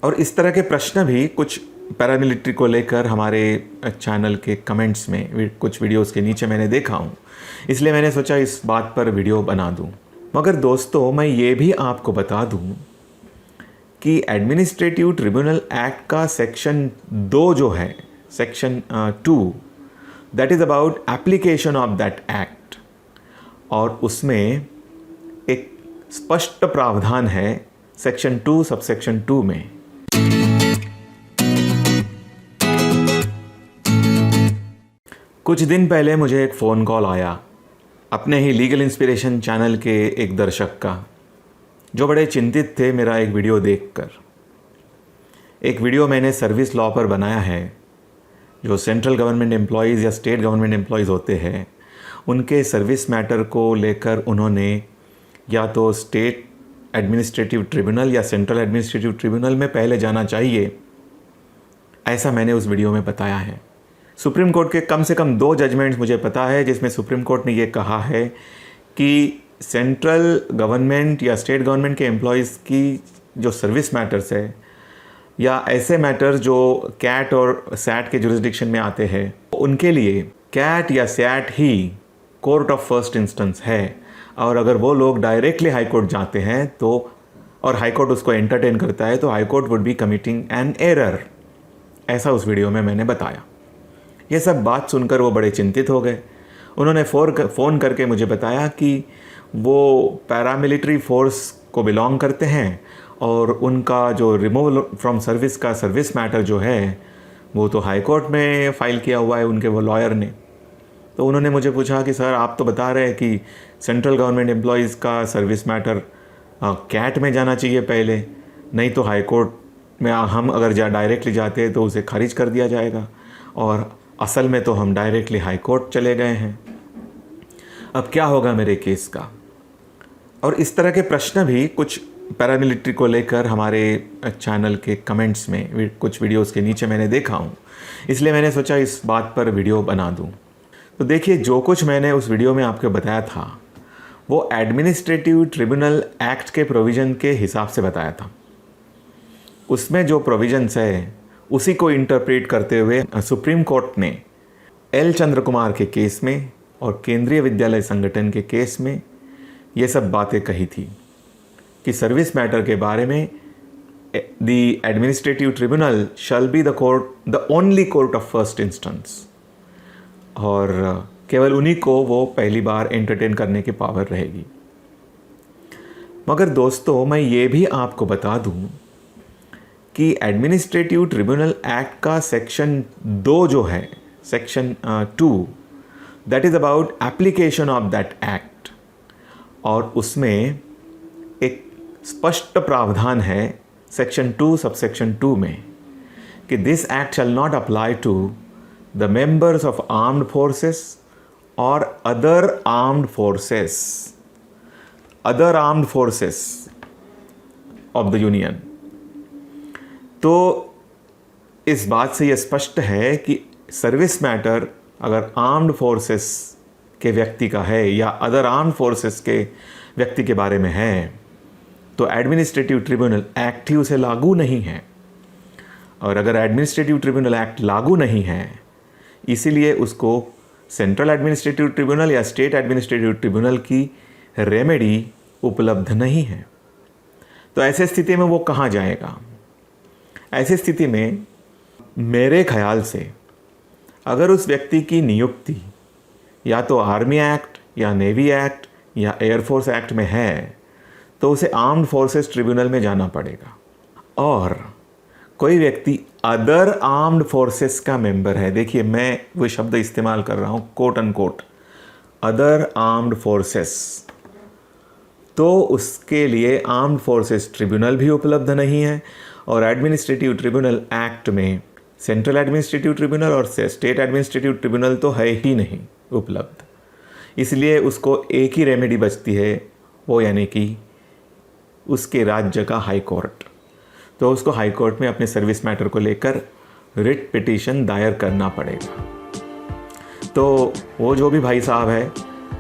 और इस तरह के प्रश्न भी कुछ पैरामिलिट्री को लेकर हमारे चैनल के कमेंट्स में कुछ वीडियोस के नीचे मैंने देखा हूँ, इसलिए मैंने सोचा इस बात पर वीडियो बना दूँ। मगर दोस्तों, मैं ये भी आपको बता दूँ कि एडमिनिस्ट्रेटिव ट्रिब्यूनल एक्ट का सेक्शन 2 जो है, section 2, that is about application of that act, और उसमें एक स्पष्ट प्रावधान है सेक्शन 2 सबसेक्शन 2 में। कुछ दिन पहले मुझे एक फ़ोन कॉल आया अपने ही लीगल इंस्पिरेशन चैनल के एक दर्शक का, जो बड़े चिंतित थे मेरा एक वीडियो देखकर। एक वीडियो मैंने सर्विस लॉ पर बनाया है। जो सेंट्रल गवर्नमेंट एम्प्लॉयज़ या स्टेट गवर्नमेंट एम्प्लॉयज़ होते हैं, उनके सर्विस मैटर को लेकर उन्होंने या तो स्टेट एडमिनिस्ट्रेटिव ट्रिब्यूनल या सेंट्रल एडमिनिस्ट्रेटिव ट्रिब्यूनल में पहले जाना चाहिए, ऐसा मैंने उस वीडियो में बताया है। सुप्रीम कोर्ट के कम से कम 2 जजमेंट्स मुझे पता है जिसमें सुप्रीम कोर्ट ने ये कहा है कि सेंट्रल गवर्नमेंट या स्टेट गवर्नमेंट के एम्प्लॉयज़ की जो सर्विस मैटर्स है या ऐसे मैटर्स जो कैट और सैट के जुरिस्डिक्शन में आते हैं, उनके लिए कैट या सैट ही कोर्ट ऑफ फर्स्ट इंस्टेंस है। और अगर वो लोग डायरेक्टली हाई कोर्ट जाते हैं तो और हाई कोर्ट उसको एंटरटेन करता है तो high court would be committing an error, ऐसा उस वीडियो में मैंने बताया। ये सब बात सुनकर वो बड़े चिंतित हो गए। उन्होंने फ़ोन करके मुझे बताया कि वो पैरामिलिट्री फोर्स को बिलोंग करते हैं और उनका जो रिमूवल फ्रॉम सर्विस का सर्विस मैटर जो है वो तो हाई कोर्ट में फ़ाइल किया हुआ है उनके वो लॉयर ने। तो उन्होंने मुझे पूछा कि सर, आप तो बता रहे हैं कि सेंट्रल गवर्नमेंट एम्प्लॉयज़ का सर्विस मैटर कैट में जाना चाहिए पहले, नहीं तो हाई कोर्ट में हम अगर डायरेक्टली जाते हैं तो उसे खारिज कर दिया जाएगा, और असल में तो हम डायरेक्टली हाई कोर्ट चले गए हैं। अब क्या होगा मेरे केस का? और इस तरह के प्रश्न भी कुछ पैरामिलिट्री को लेकर हमारे चैनल के कमेंट्स में कुछ वीडियोस के नीचे मैंने देखा हूँ, इसलिए मैंने सोचा इस बात पर वीडियो बना दूँ। तो देखिए, जो कुछ मैंने उस वीडियो में आपको बताया था वो एडमिनिस्ट्रेटिव ट्रिब्यूनल एक्ट के प्रोविज़न के हिसाब से बताया था। उसमें जो प्रोविज़न्स है उसी को इंटरप्रेट करते हुए सुप्रीम कोर्ट ने एल चंद्र कुमार के केस में और केंद्रीय विद्यालय संगठन के केस में ये सब बातें कही थी कि सर्विस मैटर के बारे में the administrative tribunal shall be the only court of first instance, और केवल उन्हीं को वो पहली बार एंटरटेन करने की पावर रहेगी। मगर दोस्तों, मैं ये भी आपको बता दूं कि एडमिनिस्ट्रेटिव ट्रिब्यूनल एक्ट का सेक्शन 2 जो है, section 2, that is about application of that act, और उसमें एक स्पष्ट प्रावधान है सेक्शन 2 सबसेक्शन 2 में कि this act shall not apply to the members of armed forces और other armed forces of the union. तो इस बात से यह स्पष्ट है कि सर्विस मैटर अगर आर्म्ड फोर्सेस के व्यक्ति का है या अदर आर्म्ड फोर्सेस के व्यक्ति के बारे में है तो एडमिनिस्ट्रेटिव ट्रिब्यूनल एक्ट ही उसे लागू नहीं है। और अगर एडमिनिस्ट्रेटिव ट्रिब्यूनल एक्ट लागू नहीं है, इसीलिए उसको सेंट्रल एडमिनिस्ट्रेटिव ट्रिब्यूनल या स्टेट एडमिनिस्ट्रेटिव ट्रिब्यूनल की रेमेडी उपलब्ध नहीं है। तो ऐसे स्थिति में वो कहाँ जाएगा? ऐसी स्थिति में मेरे ख्याल से अगर उस व्यक्ति की नियुक्ति या तो आर्मी एक्ट या नेवी एक्ट या एयरफोर्स एक्ट में है तो उसे आर्म्ड फोर्सेस ट्रिब्यूनल में जाना पड़ेगा। और कोई व्यक्ति अदर आर्म्ड फोर्सेस का मेंबर है, देखिए मैं वो शब्द इस्तेमाल कर रहा हूँ quote unquote, other armed forces, तो उसके लिए आर्म्ड फोर्सेस ट्रिब्यूनल भी उपलब्ध नहीं है। और एडमिनिस्ट्रेटिव ट्रिब्यूनल एक्ट में सेंट्रल एडमिनिस्ट्रेटिव ट्रिब्यूनल और स्टेट एडमिनिस्ट्रेटिव ट्रिब्यूनल तो है ही नहीं उपलब्ध, इसलिए उसको एक ही रेमेडी बचती है, वो यानी कि उसके राज्य का हाई कोर्ट। तो उसको हाई कोर्ट में अपने सर्विस मैटर को लेकर रिट पिटीशन दायर करना पड़ेगा। तो वो जो भी भाई साहब है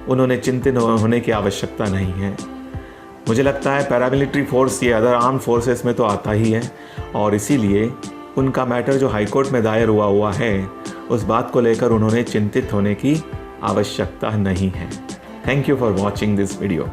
उन्होंने चिंतित होने की आवश्यकता नहीं है। मुझे लगता है पैरामिलिट्री फोर्स ये अदर आर्म फोर्सेस में तो आता ही है और इसीलिए उनका मैटर जो हाई कोर्ट में दायर हुआ है उस बात को लेकर उन्होंने चिंतित होने की आवश्यकता नहीं है। Thank you for watching this video.